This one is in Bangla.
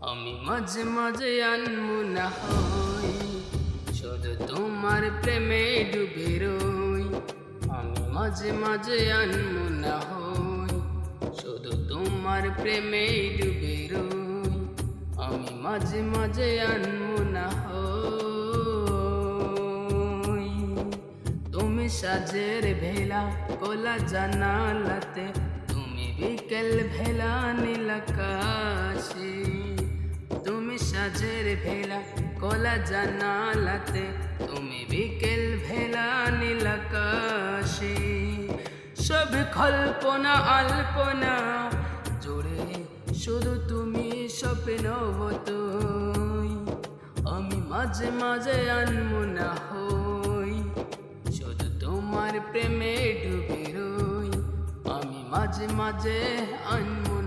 আমি মাঝে মাঝে আনমনা হই, শুধু তোমার প্রেমে ডুবে রই। আমি মাঝে মাঝে আনমনা হই, শুধু তোমার প্রেমে ডুবে রই। আমি মাঝে মাঝে আনমনা হই। তুমি সাজের ভেলা কোলা জানালাতে, তুমি বিকেল ভেলা নীল আকাশে। তুমি সাজের ভেলা কোলা জানালাতে, তুমি বিকেল ভেলা নীল আকাশে। সব কল্পনা আল্পনা জুড়ে শুধু তুমি স্বপ্নবতই। আমি মাঝে মাঝে আনমনা হই, শুধু তোমার প্রেমে ডুবে রই। আমি মাঝে মাঝে আনমনা